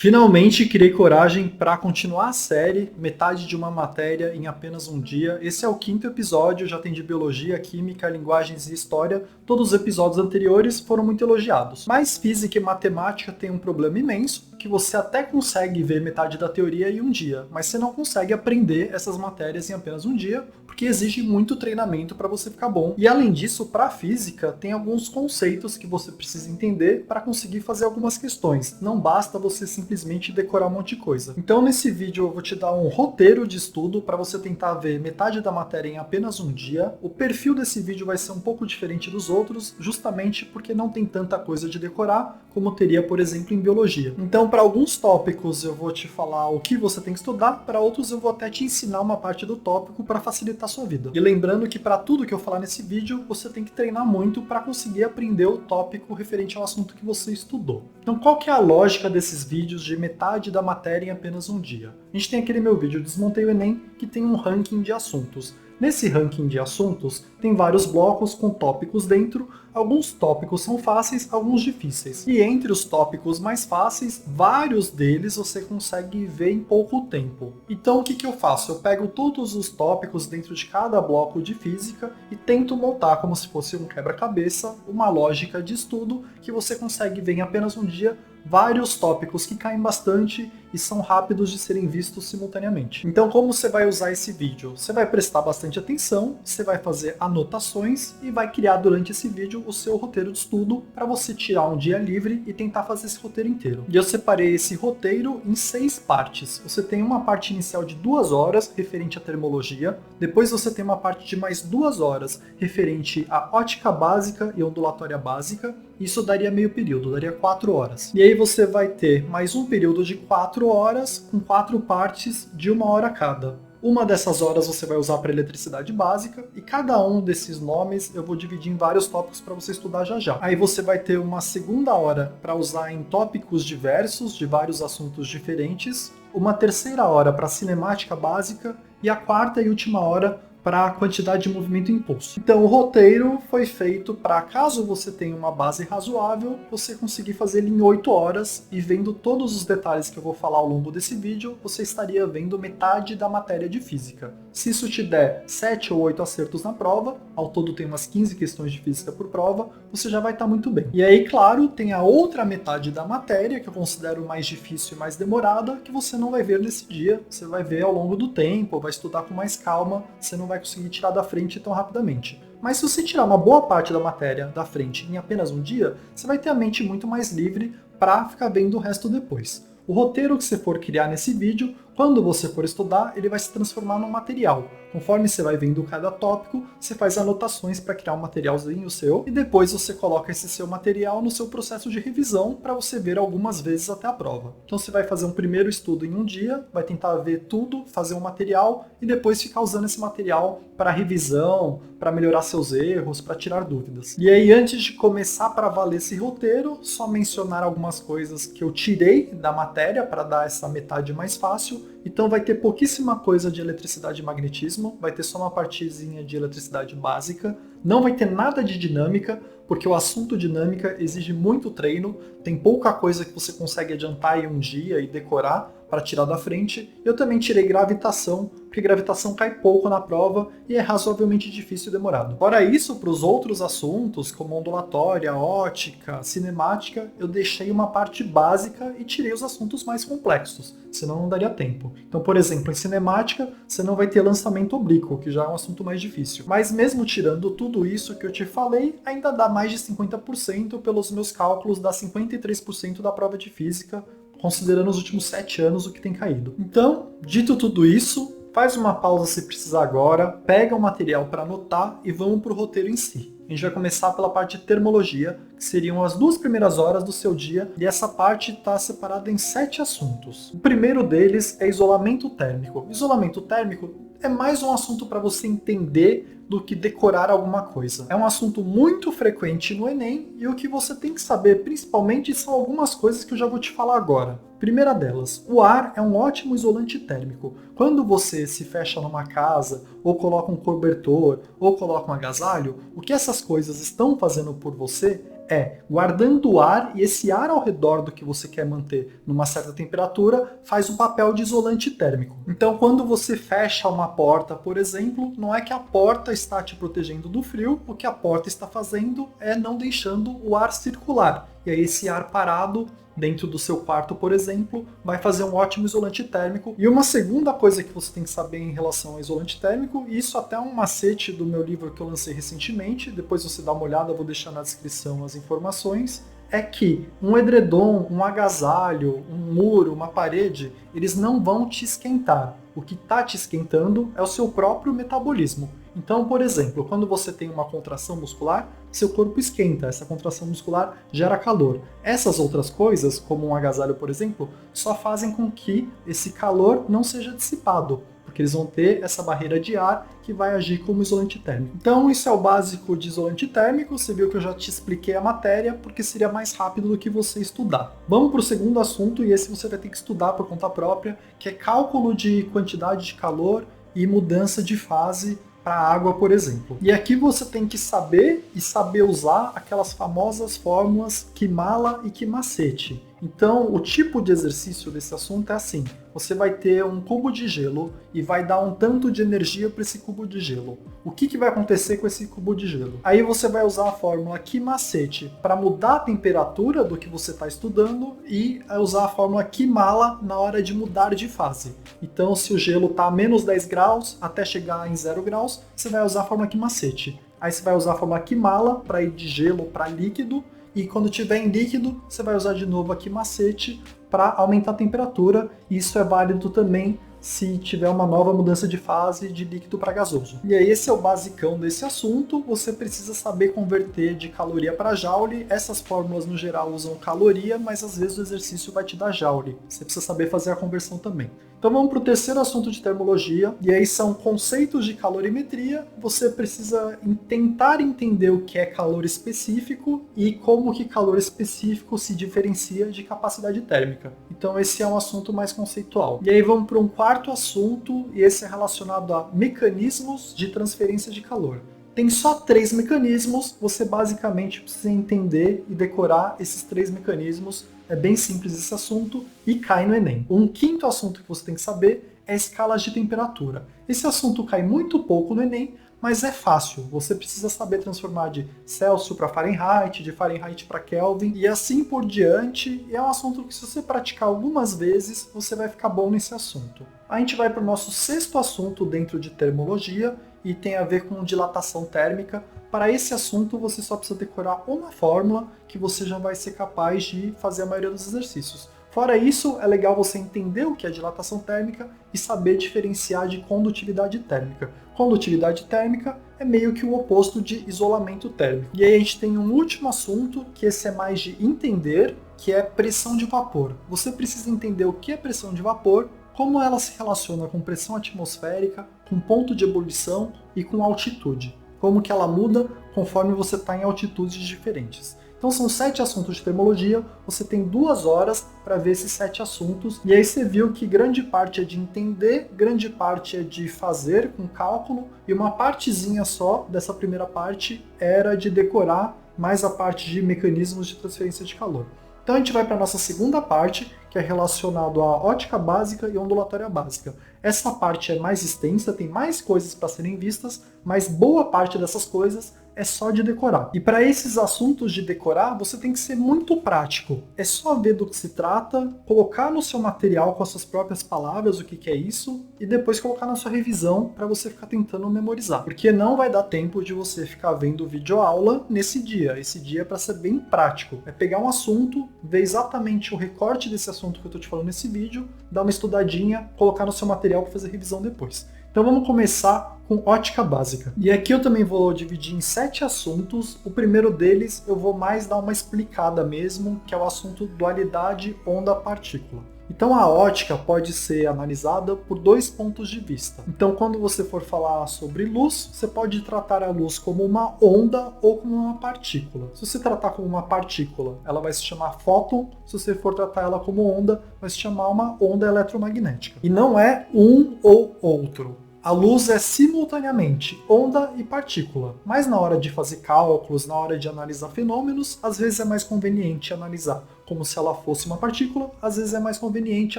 Finalmente criei coragem para continuar a série Metade de uma Matéria em Apenas um Dia. Esse é o 5º episódio, já tem de Biologia, Química, Linguagens e História. Todos os episódios anteriores foram muito elogiados. Mas Física e Matemática tem um problema imenso, que você até consegue ver metade da teoria em um dia, mas você não consegue aprender essas matérias em apenas um dia, porque exige muito treinamento para você ficar bom. E além disso, para a física, tem alguns conceitos que você precisa entender para conseguir fazer algumas questões. Não basta você simplesmente decorar um monte de coisa. Então nesse vídeo eu vou te dar um roteiro de estudo para você tentar ver metade da matéria em apenas um dia. O perfil desse vídeo vai ser um pouco diferente dos outros, justamente porque não tem tanta coisa de decorar como teria, por exemplo, em biologia. Então, para alguns tópicos eu vou te falar o que você tem que estudar, para outros eu vou até te ensinar uma parte do tópico para facilitar a sua vida. E lembrando que para tudo que eu falar nesse vídeo, você tem que treinar muito para conseguir aprender o tópico referente ao assunto que você estudou. Então, qual que é a lógica desses vídeos de metade da matéria em apenas um dia? A gente tem aquele meu vídeo Desmontei o Enem, que tem um ranking de assuntos. Nesse ranking de assuntos, tem vários blocos com tópicos dentro, alguns tópicos são fáceis, alguns difíceis. E entre os tópicos mais fáceis, vários deles você consegue ver em pouco tempo. Então o que eu faço? Eu pego todos os tópicos dentro de cada bloco de física e tento montar como se fosse um quebra-cabeça, uma lógica de estudo que você consegue ver em apenas um dia vários tópicos que caem bastante e são rápidos de serem vistos simultaneamente. Então, como você vai usar esse vídeo? Você vai prestar bastante atenção, você vai fazer anotações e vai criar durante esse vídeo o seu roteiro de estudo para você tirar um dia livre e tentar fazer esse roteiro inteiro. E eu separei esse roteiro em 6 partes. Você tem uma parte inicial de 2 horas referente à termologia, depois você tem uma parte de mais 2 horas referente à ótica básica e ondulatória básica. Isso daria meio período, daria 4 horas. E aí você vai ter mais um período de 4 horas, com 4 partes de 1 hora cada. Uma dessas horas você vai usar para eletricidade básica, e cada um desses nomes eu vou dividir em vários tópicos para você estudar já já. Aí você vai ter uma segunda hora para usar em tópicos diversos, de vários assuntos diferentes, uma terceira hora para cinemática básica, e a quarta e última hora para a quantidade de movimento e impulso. Então o roteiro foi feito para, caso você tenha uma base razoável, você conseguir fazer ele em 8 horas, e vendo todos os detalhes que eu vou falar ao longo desse vídeo, você estaria vendo metade da matéria de física. Se isso te der 7 ou 8 acertos na prova, ao todo tem umas 15 questões de física por prova, você já vai estar muito bem. E aí, claro, tem a outra metade da matéria, que eu considero mais difícil e mais demorada, que você não vai ver nesse dia, você vai ver ao longo do tempo, vai estudar com mais calma, você não vai conseguir tirar da frente tão rapidamente. Mas se você tirar uma boa parte da matéria da frente em apenas um dia, você vai ter a mente muito mais livre para ficar vendo o resto depois. O roteiro que você for criar nesse vídeo, quando você for estudar, ele vai se transformar num material. Conforme você vai vendo cada tópico, você faz anotações para criar um materialzinho seu, e depois você coloca esse seu material no seu processo de revisão para você ver algumas vezes até a prova. Então você vai fazer um primeiro estudo em um dia, vai tentar ver tudo, fazer um material, e depois ficar usando esse material para revisão, para melhorar seus erros, para tirar dúvidas. E aí, antes de começar para valer esse roteiro, só mencionar algumas coisas que eu tirei da matéria para dar essa metade mais fácil. Então vai ter pouquíssima coisa de eletricidade e magnetismo, vai ter só uma partezinha de eletricidade básica, não vai ter nada de dinâmica, porque o assunto dinâmica exige muito treino, tem pouca coisa que você consegue adiantar em um dia e decorar para tirar da frente. Eu também tirei gravitação, porque gravitação cai pouco na prova e é razoavelmente difícil e demorado. Fora isso, para os outros assuntos, como ondulatória, ótica, cinemática, eu deixei uma parte básica e tirei os assuntos mais complexos, senão não daria tempo. Então, por exemplo, em cinemática, você não vai ter lançamento oblíquo, que já é um assunto mais difícil. Mas mesmo tirando tudo isso que eu te falei, ainda dá mais de 50%, pelos meus cálculos, dá 53% da prova de física, considerando os últimos 7 anos o que tem caído. Então, dito tudo isso, faz uma pausa se precisar agora, pega o material para anotar e vamos para o roteiro em si. A gente vai começar pela parte de termologia, que seriam as 2 primeiras horas do seu dia, e essa parte está separada em 7 assuntos. O primeiro deles é isolamento térmico. Isolamento térmico é mais um assunto para você entender do que decorar alguma coisa. É um assunto muito frequente no Enem, e o que você tem que saber principalmente são algumas coisas que eu já vou te falar agora. Primeira delas, o ar é um ótimo isolante térmico. Quando você se fecha numa casa, ou coloca um cobertor, ou coloca um agasalho, o que essas coisas estão fazendo por você é guardando o ar, e esse ar ao redor do que você quer manter numa certa temperatura faz o papel de isolante térmico. Então, quando você fecha uma porta, por exemplo, não é que a porta está te protegendo do frio, o que a porta está fazendo é não deixando o ar circular. E aí esse ar parado dentro do seu quarto, por exemplo, vai fazer um ótimo isolante térmico. E uma segunda coisa que você tem que saber em relação ao isolante térmico, e isso até é um macete do meu livro que eu lancei recentemente, depois você dá uma olhada, eu vou deixar na descrição as informações, é que um edredom, um agasalho, um muro, uma parede, eles não vão te esquentar. O que está te esquentando é o seu próprio metabolismo. Então, por exemplo, quando você tem uma contração muscular, seu corpo esquenta, essa contração muscular gera calor. Essas outras coisas, como um agasalho, por exemplo, só fazem com que esse calor não seja dissipado, porque eles vão ter essa barreira de ar que vai agir como isolante térmico. Então, isso é o básico de isolante térmico. Você viu que eu já te expliquei a matéria, porque seria mais rápido do que você estudar. Vamos para o segundo assunto, e esse você vai ter que estudar por conta própria, que é cálculo de quantidade de calor e mudança de fase para a água, por exemplo. E aqui você tem que saber e saber usar aquelas famosas fórmulas Kimala e Kimacete. Então, o tipo de exercício desse assunto é assim: você vai ter um cubo de gelo e vai dar um tanto de energia para esse cubo de gelo. O que vai acontecer com esse cubo de gelo? Aí você vai usar a fórmula Kimacete para mudar a temperatura do que você está estudando e usar a fórmula Kimala na hora de mudar de fase. Então, se o gelo está a menos 10 graus até chegar em 0 graus, você vai usar a fórmula Kimacete. Aí você vai usar a fórmula Kimala para ir de gelo para líquido, e quando tiver em líquido, você vai usar de novo aqui macete para aumentar a temperatura. Isso é válido também se tiver uma nova mudança de fase de líquido para gasoso. E aí esse é o basicão desse assunto. Você precisa saber converter de caloria para joule. Essas fórmulas no geral usam caloria, mas às vezes o exercício vai te dar joule. Você precisa saber fazer a conversão também. Então vamos para o terceiro assunto de termologia, e aí são conceitos de calorimetria. Você precisa tentar entender o que é calor específico e como que calor específico se diferencia de capacidade térmica. Então esse é um assunto mais conceitual. E aí vamos para um quarto assunto, e esse é relacionado a mecanismos de transferência de calor. Tem só 3 mecanismos, você basicamente precisa entender e decorar esses 3 mecanismos. É bem simples esse assunto e cai no Enem. Um quinto assunto que você tem que saber é escalas de temperatura. Esse assunto cai muito pouco no Enem, mas é fácil. Você precisa saber transformar de Celsius para Fahrenheit, de Fahrenheit para Kelvin e assim por diante. E é um assunto que, se você praticar algumas vezes, você vai ficar bom nesse assunto. A gente vai para o nosso sexto assunto dentro de termologia, e tem a ver com dilatação térmica. Para esse assunto, você só precisa decorar uma fórmula que você já vai ser capaz de fazer a maioria dos exercícios. Fora isso, é legal você entender o que é dilatação térmica e saber diferenciar de condutividade térmica. Condutividade térmica é meio que o oposto de isolamento térmico. E aí a gente tem um último assunto, que esse é mais de entender, que é pressão de vapor. Você precisa entender o que é pressão de vapor, como ela se relaciona com pressão atmosférica, com ponto de ebulição e com altitude. Como que ela muda conforme você está em altitudes diferentes. Então são 7 assuntos de termologia, você tem 2 horas para ver esses 7 assuntos, e aí você viu que grande parte é de entender, grande parte é de fazer com cálculo, e uma partezinha só dessa primeira parte era de decorar mais a parte de mecanismos de transferência de calor. Então a gente vai para a nossa segunda parte, que é relacionado à ótica básica e ondulatória básica. Essa parte é mais extensa, tem mais coisas para serem vistas, mas boa parte dessas coisas é só de decorar. E para esses assuntos de decorar, você tem que ser muito prático. É só ver do que se trata, colocar no seu material com as suas próprias palavras o que é isso, e depois colocar na sua revisão para você ficar tentando memorizar. Porque não vai dar tempo de você ficar vendo videoaula nesse dia. Esse dia é para ser bem prático. É pegar um assunto, ver exatamente o recorte desse assunto que eu estou te falando nesse vídeo, dar uma estudadinha, colocar no seu material para fazer revisão depois. Então vamos começar com ótica básica. E aqui eu também vou dividir em 7 assuntos. O primeiro deles eu vou mais dar uma explicada mesmo, que é o assunto dualidade onda-partícula. Então a ótica pode ser analisada por 2 pontos de vista. Então quando você for falar sobre luz, você pode tratar a luz como uma onda ou como uma partícula. Se você tratar como uma partícula, ela vai se chamar fóton. Se você for tratar ela como onda, vai se chamar uma onda eletromagnética. E não é um ou outro. A luz é simultaneamente onda e partícula, mas na hora de fazer cálculos, na hora de analisar fenômenos, às vezes é mais conveniente analisar como se ela fosse uma partícula, às vezes é mais conveniente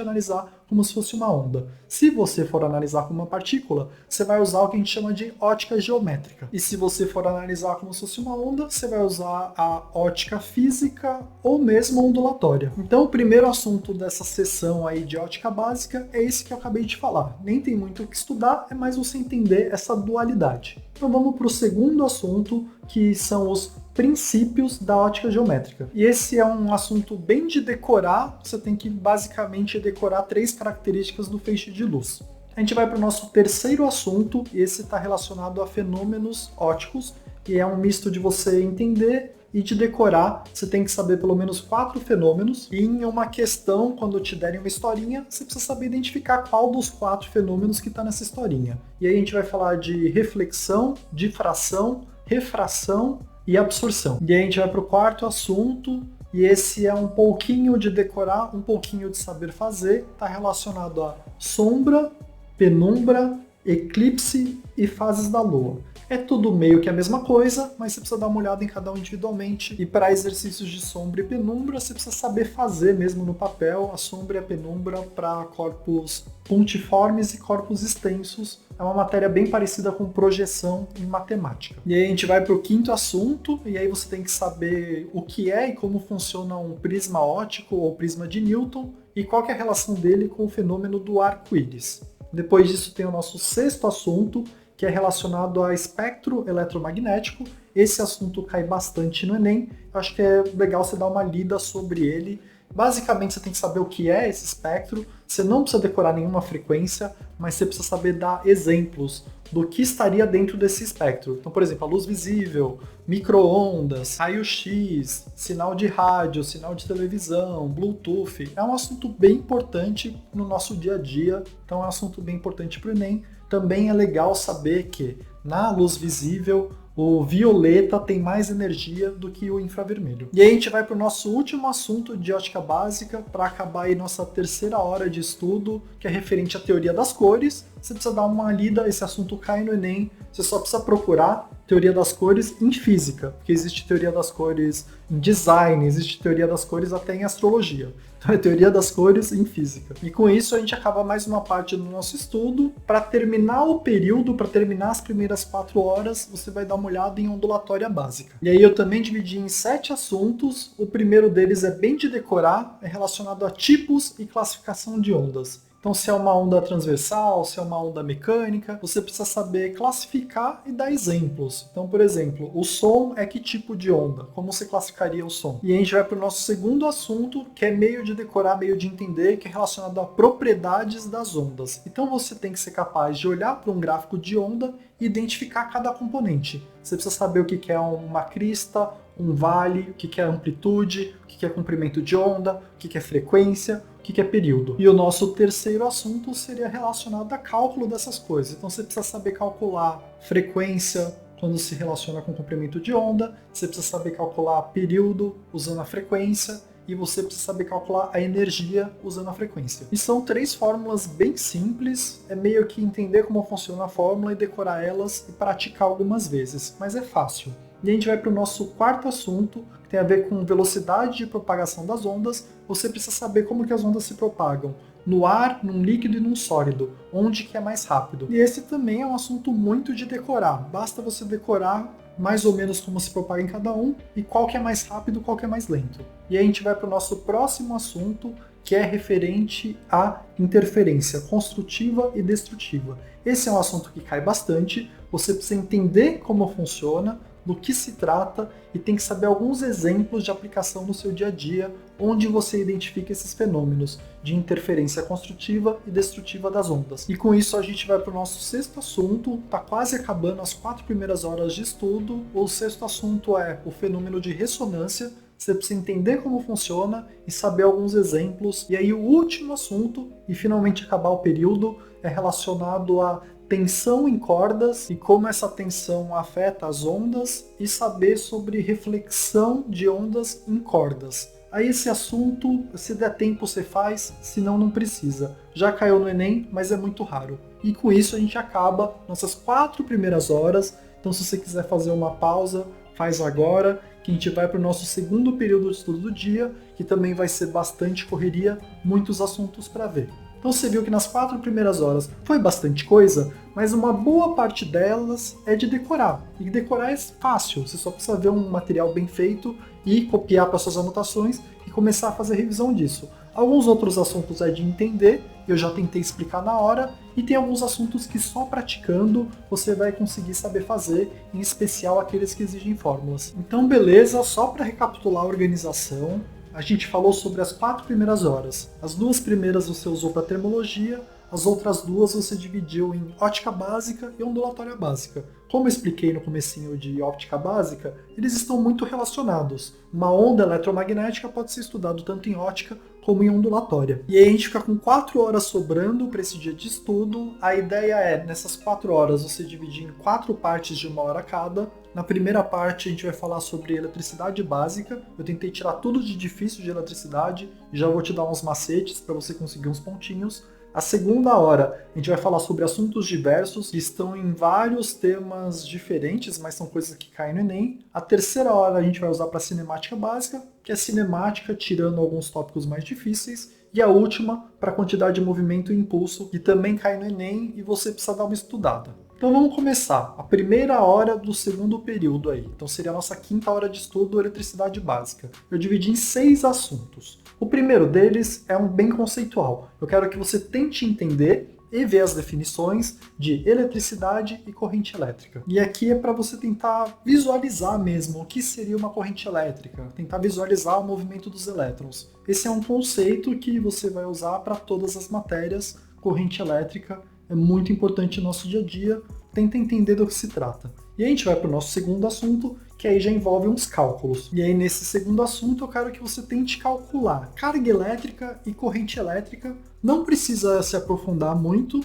analisar como se fosse uma onda. Se você for analisar como uma partícula, você vai usar o que a gente chama de ótica geométrica. E se você for analisar como se fosse uma onda, você vai usar a ótica física ou mesmo ondulatória. Então o primeiro assunto dessa sessão aí de ótica básica é esse que eu acabei de falar. Nem tem muito o que estudar, é mais você entender essa dualidade. Então vamos para o segundo assunto, que são os princípios da ótica geométrica. E esse é um assunto bem de decorar, você tem que basicamente decorar 3 características do feixe de luz. A gente vai para o nosso terceiro assunto, e esse está relacionado a fenômenos ópticos, e é um misto de você entender e de decorar. Você tem que saber pelo menos 4 fenômenos, e em uma questão, quando te derem uma historinha, você precisa saber identificar qual dos 4 fenômenos que está nessa historinha. E aí a gente vai falar de reflexão, difração, refração e absorção. E aí a gente vai para o quarto assunto, e esse é um pouquinho de decorar, um pouquinho de saber fazer, está relacionado a sombra, penumbra, eclipse e fases da lua. É tudo meio que a mesma coisa, mas você precisa dar uma olhada em cada um individualmente. E para exercícios de sombra e penumbra, você precisa saber fazer mesmo no papel a sombra e a penumbra para corpos pontiformes e corpos extensos. É uma matéria bem parecida com projeção em matemática. E aí a gente vai para o quinto assunto, e aí você tem que saber o que é e como funciona um prisma óptico ou prisma de Newton, e qual que é a relação dele com o fenômeno do arco-íris. Depois disso tem o nosso sexto assunto, que é relacionado a espectro eletromagnético. Esse assunto cai bastante no Enem, eu acho que é legal você dar uma lida sobre ele. Basicamente você tem que saber o que é esse espectro, você não precisa decorar nenhuma frequência, mas você precisa saber dar exemplos do que estaria dentro desse espectro. Então, por exemplo, a luz visível, micro-ondas, raio-x, sinal de rádio, sinal de televisão, Bluetooth. É um assunto bem importante no nosso dia a dia, então é um assunto bem importante para o Enem. Também é legal saber que na luz visível o violeta tem mais energia do que o infravermelho. E aí a gente vai para o nosso último assunto de ótica básica, para acabar aí nossa terceira hora de estudo, que é referente à teoria das cores. Você precisa dar uma lida, esse assunto cai no Enem, você só precisa procurar teoria das cores em física, porque existe teoria das cores em design, existe teoria das cores até em astrologia. Então é teoria das cores em física. E com isso a gente acaba mais uma parte do nosso estudo. Para terminar o período, para terminar as primeiras 4 horas, você vai dar uma olhada em ondulatória básica. E aí eu também dividi em 7 assuntos. O primeiro deles é bem de decorar, é relacionado a tipos e classificação de ondas. Então, se é uma onda transversal, se é uma onda mecânica, você precisa saber classificar e dar exemplos. Então, por exemplo, o som é que tipo de onda? Como você classificaria o som? E a gente vai para o nosso segundo assunto, que é meio de decorar, meio de entender, que é relacionado a propriedades das ondas. Então, você tem que ser capaz de olhar para um gráfico de onda e identificar cada componente. Você precisa saber o que é uma crista, um vale, o que é amplitude, o que é comprimento de onda, o que é frequência, o que é período. E o nosso terceiro assunto seria relacionado a cálculo dessas coisas. Então você precisa saber calcular frequência quando se relaciona com comprimento de onda, você precisa saber calcular período usando a frequência, e você precisa saber calcular a energia usando a frequência. E são 3 fórmulas bem simples, é meio que entender como funciona a fórmula e decorar elas e praticar algumas vezes, mas é fácil. E a gente vai para o nosso quarto assunto, que tem a ver com velocidade de propagação das ondas. Você precisa saber como que as ondas se propagam no ar, num líquido e num sólido, onde que é mais rápido. E esse também é um assunto muito de decorar, basta você decorar mais ou menos como se propaga em cada um e qual que é mais rápido, qual que é mais lento. E aí a gente vai para o nosso próximo assunto, que é referente à interferência construtiva e destrutiva. Esse é um assunto que cai bastante, você precisa entender como funciona, do que se trata e tem que saber alguns exemplos de aplicação no seu dia a dia, onde você identifica esses fenômenos de interferência construtiva e destrutiva das ondas. E com isso a gente vai para o nosso sexto assunto, está quase acabando as 4 primeiras horas de estudo. O sexto assunto é o fenômeno de ressonância. Você precisa entender como funciona e saber alguns exemplos. E aí o último assunto, e finalmente acabar o período, é relacionado a tensão em cordas e como essa tensão afeta as ondas, e saber sobre reflexão de ondas em cordas. Aí esse assunto, se der tempo você faz, senão não precisa. Já caiu no Enem, mas é muito raro. E com isso a gente acaba nossas 4 primeiras horas. Então se você quiser fazer uma pausa, faz agora, que a gente vai para o nosso segundo período de estudo do dia, que também vai ser bastante correria, muitos assuntos para ver. Então você viu que nas 4 primeiras horas foi bastante coisa, mas uma boa parte delas é de decorar. E decorar é fácil, você só precisa ver um material bem feito e copiar para suas anotações e começar a fazer revisão disso. Alguns outros assuntos é de entender, eu já tentei explicar na hora, e tem alguns assuntos que só praticando você vai conseguir saber fazer, em especial aqueles que exigem fórmulas. Então beleza, só para recapitular a organização, a gente falou sobre as 4 primeiras horas. As 2 primeiras você usou para termologia, as outras 2 você dividiu em ótica básica e ondulatória básica. Como eu expliquei no comecinho de óptica básica, eles estão muito relacionados. Uma onda eletromagnética pode ser estudado tanto em ótica como em ondulatória. E aí a gente fica com 4 horas sobrando para esse dia de estudo. A ideia é, nessas 4 horas, você dividir em 4 partes de 1 hora cada. Na primeira parte a gente vai falar sobre eletricidade básica. Eu tentei tirar tudo de difícil de eletricidade e já vou te dar uns macetes para você conseguir uns pontinhos. A segunda hora, a gente vai falar sobre assuntos diversos, que estão em vários temas diferentes, mas são coisas que caem no Enem. A terceira hora a gente vai usar para cinemática básica, que é cinemática tirando alguns tópicos mais difíceis. E a última, para quantidade de movimento e impulso, que também cai no Enem e você precisa dar uma estudada. Então vamos começar. A primeira hora do segundo período aí. Então seria a nossa 5ª hora de estudo, eletricidade básica. Eu dividi em 6 assuntos. O primeiro deles é um bem conceitual. Eu quero que você tente entender e ver as definições de eletricidade e corrente elétrica. E aqui é para você tentar visualizar mesmo o que seria uma corrente elétrica, tentar visualizar o movimento dos elétrons. Esse é um conceito que você vai usar para todas as matérias. Corrente elétrica é muito importante no nosso dia a dia, tenta entender do que se trata. E aí a gente vai para o nosso segundo assunto, que aí já envolve uns cálculos. E aí nesse segundo assunto eu quero que você tente calcular carga elétrica e corrente elétrica. Não precisa se aprofundar muito,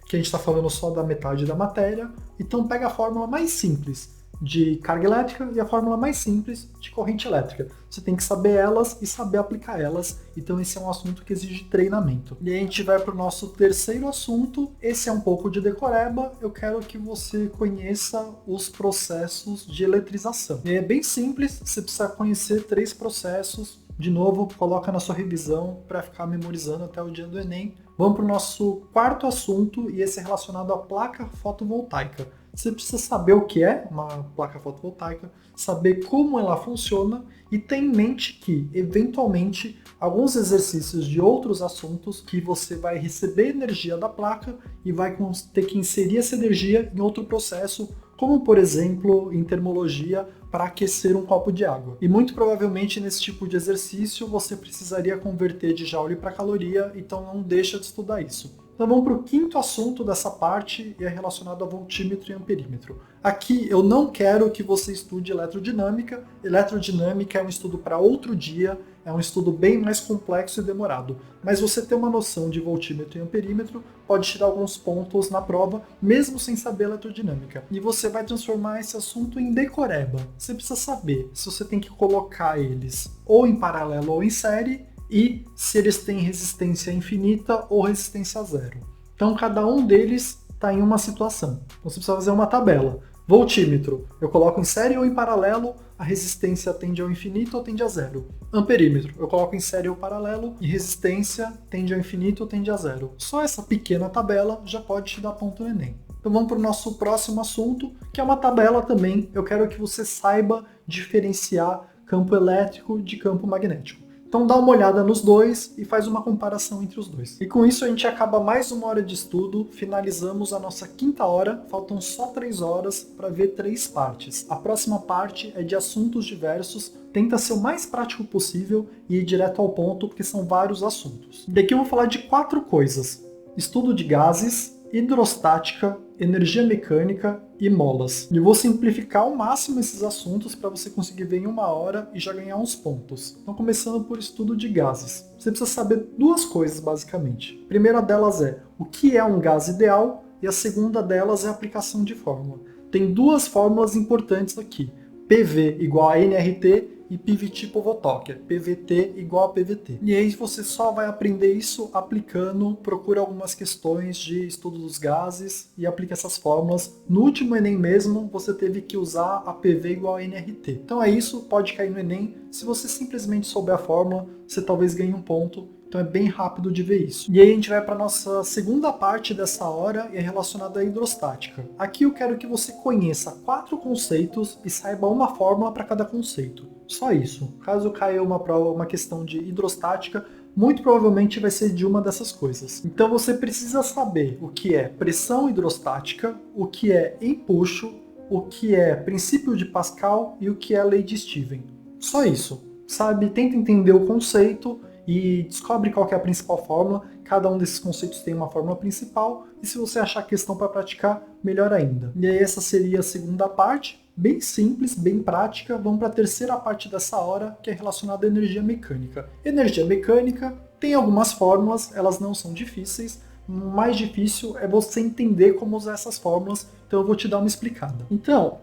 que a gente está falando só da metade da matéria. Então pega a fórmula mais simples de carga elétrica e a fórmula mais simples de corrente elétrica. Você tem que saber elas e saber aplicar elas, então esse é um assunto que exige treinamento. E aí a gente vai para o nosso terceiro assunto, esse é um pouco de decoreba, eu quero que você conheça os processos de eletrização. E é bem simples, você precisa conhecer 3 processos, de novo, coloca na sua revisão para ficar memorizando até o dia do Enem. Vamos para o nosso 4º assunto, e esse é relacionado à placa fotovoltaica. Você precisa saber o que é uma placa fotovoltaica, saber como ela funciona e ter em mente que, eventualmente, alguns exercícios de outros assuntos que você vai receber energia da placa e vai ter que inserir essa energia em outro processo, como, por exemplo, em termologia, para aquecer um copo de água. E muito provavelmente nesse tipo de exercício você precisaria converter de joule para caloria, então não deixa de estudar isso. Então vamos para o 5º assunto dessa parte e é relacionado a voltímetro e amperímetro. Aqui eu não quero que você estude eletrodinâmica. Eletrodinâmica é um estudo para outro dia, é um estudo bem mais complexo e demorado. Mas você ter uma noção de voltímetro e amperímetro pode te dar alguns pontos na prova, mesmo sem saber eletrodinâmica. E você vai transformar esse assunto em decoreba. Você precisa saber se você tem que colocar eles ou em paralelo ou em série, e se eles têm resistência infinita ou resistência zero. Então cada um deles está em uma situação. Então você precisa fazer uma tabela. Voltímetro, eu coloco em série ou em paralelo, a resistência tende ao infinito ou tende a zero. Amperímetro, eu coloco em série ou paralelo e resistência tende ao infinito ou tende a zero. Só essa pequena tabela já pode te dar ponto no Enem. Então vamos para o nosso próximo assunto, que é uma tabela também. Eu quero que você saiba diferenciar campo elétrico de campo magnético. Então dá uma olhada nos dois e faz uma comparação entre os dois. E com isso a gente acaba mais 1 hora de estudo, finalizamos a nossa 5ª hora, faltam só 3 horas para ver 3 partes. A próxima parte é de assuntos diversos, tenta ser o mais prático possível e ir direto ao ponto, porque são vários assuntos. Daqui eu vou falar de 4 coisas: estudo de gases, hidrostática, energia mecânica e molas. E eu vou simplificar ao máximo esses assuntos para você conseguir ver em 1 hora e já ganhar uns pontos. Então, começando por estudo de gases. Você precisa saber 2 coisas, basicamente. A primeira delas é o que é um gás ideal e a segunda delas é a aplicação de fórmula. Tem 2 fórmulas importantes aqui. PV igual a nRT e PVT Povotok, PVT igual a PVT. E aí você só vai aprender isso aplicando, procura algumas questões de estudo dos gases e aplica essas fórmulas. No último Enem mesmo, você teve que usar a PV igual a NRT. Então é isso, pode cair no Enem. Se você simplesmente souber a fórmula, você talvez ganhe um ponto. Então é bem rápido de ver isso. E aí a gente vai para a nossa segunda parte dessa hora e é relacionada à hidrostática. Aqui eu quero que você conheça 4 conceitos e saiba uma fórmula para cada conceito. Só isso. Caso caia uma questão de hidrostática, muito provavelmente vai ser de uma dessas coisas. Então você precisa saber o que é pressão hidrostática, o que é empuxo, o que é princípio de Pascal e o que é lei de Steven. Só isso. Sabe? Tenta entender o conceito e descobre qual que é a principal fórmula. Cada um desses conceitos tem uma fórmula principal, e se você achar questão para praticar, melhor ainda. E aí essa seria a segunda parte, bem simples, bem prática. Vamos para a terceira parte dessa hora, que é relacionada à energia mecânica. Energia mecânica tem algumas fórmulas, elas não são difíceis. O mais difícil é você entender como usar essas fórmulas, então eu vou te dar uma explicada. Então,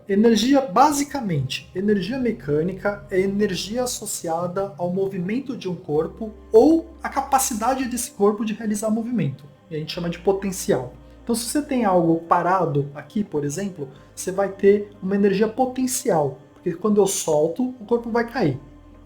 basicamente, energia mecânica é energia associada ao movimento de um corpo ou à capacidade desse corpo de realizar movimento. E a gente chama de potencial. Então, se você tem algo parado aqui, por exemplo, você vai ter uma energia potencial, porque quando eu solto, o corpo vai cair.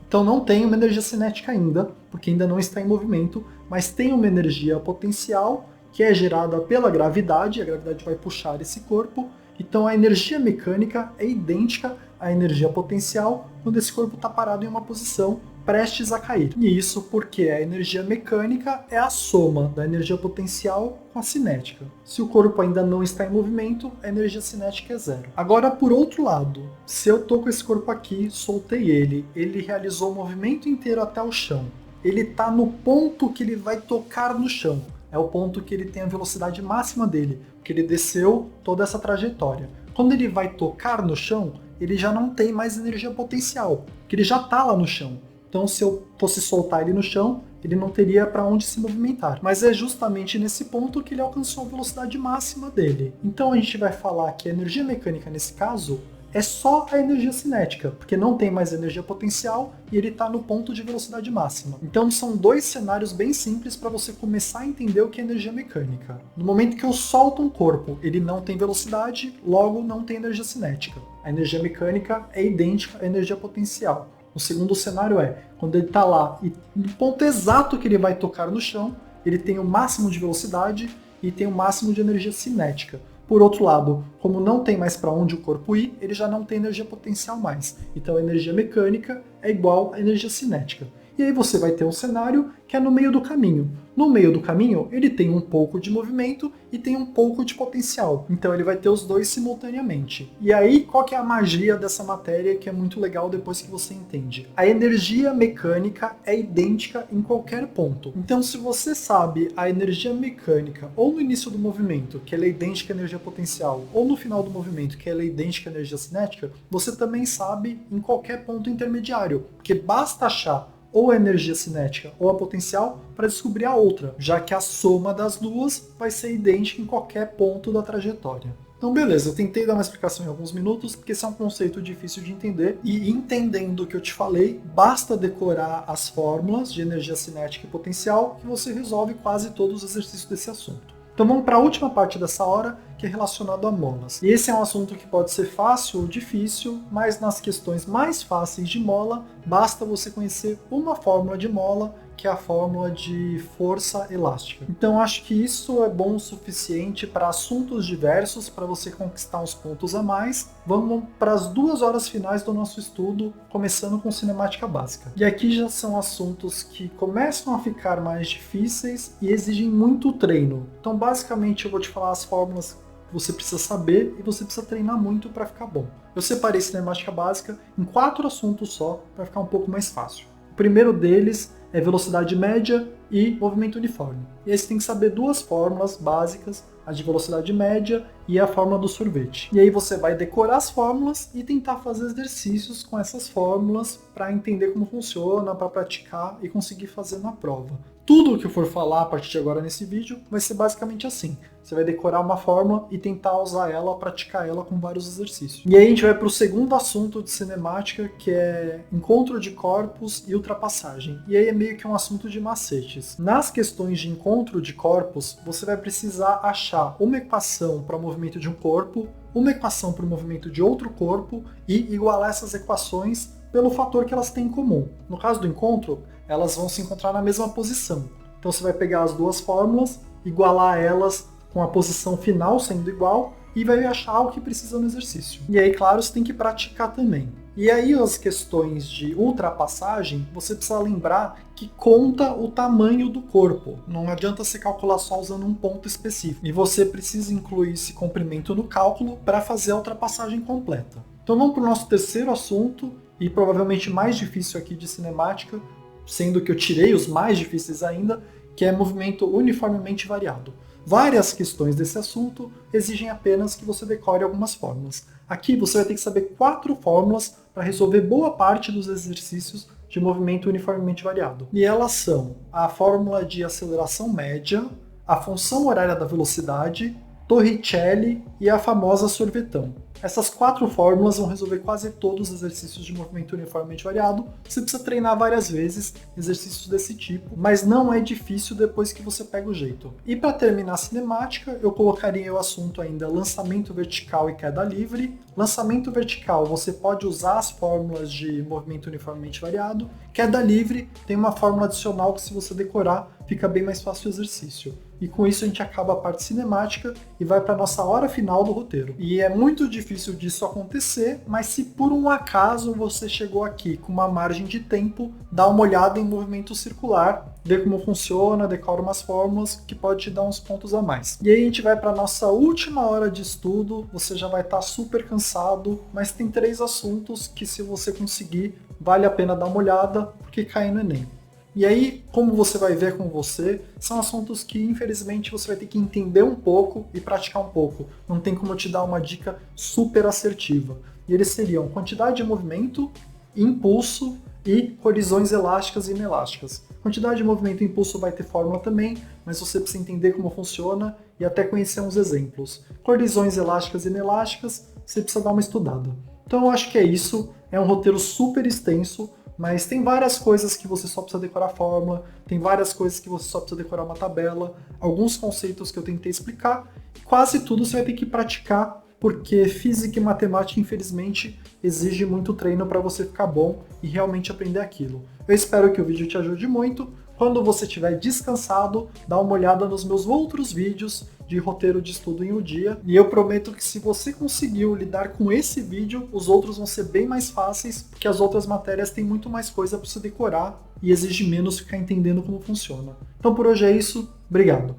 Então não tem uma energia cinética ainda, porque ainda não está em movimento, mas tem uma energia potencial que é gerada pela gravidade, a gravidade vai puxar esse corpo. Então a energia mecânica é idêntica à energia potencial quando esse corpo está parado em uma posição prestes a cair. E isso porque a energia mecânica é a soma da energia potencial com a cinética. Se o corpo ainda não está em movimento, a energia cinética é zero. Agora, por outro lado, se eu estou com esse corpo aqui, soltei ele realizou o movimento inteiro até o chão. Ele está no ponto que ele vai tocar no chão. É o ponto que ele tem a velocidade máxima dele, porque ele desceu toda essa trajetória. Quando ele vai tocar no chão, ele já não tem mais energia potencial, porque ele já está lá no chão. Então, se eu fosse soltar ele no chão, ele não teria para onde se movimentar. Mas é justamente nesse ponto que ele alcançou a velocidade máxima dele. Então, a gente vai falar que a energia mecânica, nesse caso, é só a energia cinética, porque não tem mais energia potencial e ele está no ponto de velocidade máxima. Então, são 2 cenários bem simples para você começar a entender o que é energia mecânica. No momento que eu solto um corpo, ele não tem velocidade, logo não tem energia cinética. A energia mecânica é idêntica à energia potencial. O segundo cenário é, quando ele está lá e no ponto exato que ele vai tocar no chão, ele tem o máximo de velocidade e tem o máximo de energia cinética. Por outro lado, como não tem mais para onde o corpo ir, ele já não tem energia potencial mais. Então a energia mecânica é igual à energia cinética. E aí você vai ter um cenário que é no meio do caminho. No meio do caminho, ele tem um pouco de movimento e tem um pouco de potencial. Então ele vai ter os dois simultaneamente. E aí, qual que é a magia dessa matéria que é muito legal depois que você entende? A energia mecânica é idêntica em qualquer ponto. Então se você sabe a energia mecânica ou no início do movimento, que ela é idêntica à energia potencial, ou no final do movimento, que ela é idêntica à energia cinética, você também sabe em qualquer ponto intermediário. Porque basta achar ou a energia cinética ou a potencial para descobrir a outra, já que a soma das duas vai ser idêntica em qualquer ponto da trajetória. Então beleza, eu tentei dar uma explicação em alguns minutos, porque esse é um conceito difícil de entender, e entendendo o que eu te falei, basta decorar as fórmulas de energia cinética e potencial que você resolve quase todos os exercícios desse assunto. Então vamos para a última parte dessa hora, que é relacionado a molas. E esse é um assunto que pode ser fácil ou difícil, mas nas questões mais fáceis de mola, basta você conhecer uma fórmula de mola, que é a fórmula de força elástica. Então acho que isso é bom o suficiente para assuntos diversos, para você conquistar uns pontos a mais. Vamos para as 2 horas finais do nosso estudo, começando com cinemática básica. E aqui já são assuntos que começam a ficar mais difíceis e exigem muito treino. Então basicamente eu vou te falar as fórmulas que você precisa saber e você precisa treinar muito para ficar bom. Eu separei cinemática básica em 4 assuntos só, para ficar um pouco mais fácil. O primeiro deles é velocidade média e movimento uniforme. E aí você tem que saber 2 fórmulas básicas, a de velocidade média e a fórmula do sorvete. E aí você vai decorar as fórmulas e tentar fazer exercícios com essas fórmulas para entender como funciona, para praticar e conseguir fazer na prova. Tudo que eu for falar a partir de agora nesse vídeo vai ser basicamente assim. Você vai decorar uma fórmula e tentar usar ela, praticar ela com vários exercícios. E aí a gente vai para o segundo assunto de cinemática, que é encontro de corpos e ultrapassagem. E aí é meio que um assunto de macetes. Nas questões de encontro de corpos, você vai precisar achar uma equação para o movimento de um corpo, uma equação para o movimento de outro corpo e igualar essas equações pelo fator que elas têm em comum. No caso do encontro, elas vão se encontrar na mesma posição. Então você vai pegar as duas fórmulas, igualar elas com a posição final sendo igual e vai achar o que precisa no exercício. E aí, claro, você tem que praticar também. E aí as questões de ultrapassagem, você precisa lembrar que conta o tamanho do corpo. Não adianta você calcular só usando um ponto específico. E você precisa incluir esse comprimento no cálculo para fazer a ultrapassagem completa. Então vamos para o nosso terceiro assunto, e provavelmente mais difícil aqui de cinemática, sendo que eu tirei os mais difíceis ainda, que é movimento uniformemente variado. Várias questões desse assunto exigem apenas que você decore algumas fórmulas. Aqui você vai ter que saber 4 fórmulas para resolver boa parte dos exercícios de movimento uniformemente variado. E elas são a fórmula de aceleração média, a função horária da velocidade, Torricelli e a famosa sorvetão. Essas 4 fórmulas vão resolver quase todos os exercícios de movimento uniformemente variado. Você precisa treinar várias vezes exercícios desse tipo, mas não é difícil depois que você pega o jeito. E para terminar a cinemática, eu colocaria o assunto ainda lançamento vertical e queda livre. Lançamento vertical, você pode usar as fórmulas de movimento uniformemente variado. Queda livre, tem uma fórmula adicional que, se você decorar, fica bem mais fácil o exercício. E com isso a gente acaba a parte cinemática e vai para a nossa hora final do roteiro. E é muito difícil disso acontecer, mas se por um acaso você chegou aqui com uma margem de tempo, dá uma olhada em movimento circular, vê como funciona, decora umas fórmulas que pode te dar uns pontos a mais. E aí a gente vai para a nossa última hora de estudo, você já vai estar super cansado, mas tem 3 assuntos que, se você conseguir, vale a pena dar uma olhada, porque cai no Enem. E aí, como você vai ver com você, são assuntos que, infelizmente, você vai ter que entender um pouco e praticar um pouco. Não tem como eu te dar uma dica super assertiva. E eles seriam quantidade de movimento, impulso e colisões elásticas e inelásticas. Quantidade de movimento e impulso vai ter fórmula também, mas você precisa entender como funciona e até conhecer uns exemplos. Colisões elásticas e inelásticas, você precisa dar uma estudada. Então eu acho que é isso. É um roteiro super extenso, mas tem várias coisas que você só precisa decorar a fórmula, tem várias coisas que você só precisa decorar uma tabela, alguns conceitos que eu tentei explicar, quase tudo você vai ter que praticar, porque física e matemática, infelizmente, exige muito treino para você ficar bom e realmente aprender aquilo. Eu espero que o vídeo te ajude muito. Quando você estiver descansado, dá uma olhada nos meus outros vídeos de roteiro de estudo em um dia, e eu prometo que, se você conseguiu lidar com esse vídeo, os outros vão ser bem mais fáceis, porque as outras matérias têm muito mais coisa para você decorar e exige menos ficar entendendo como funciona. Então por hoje é isso, obrigado!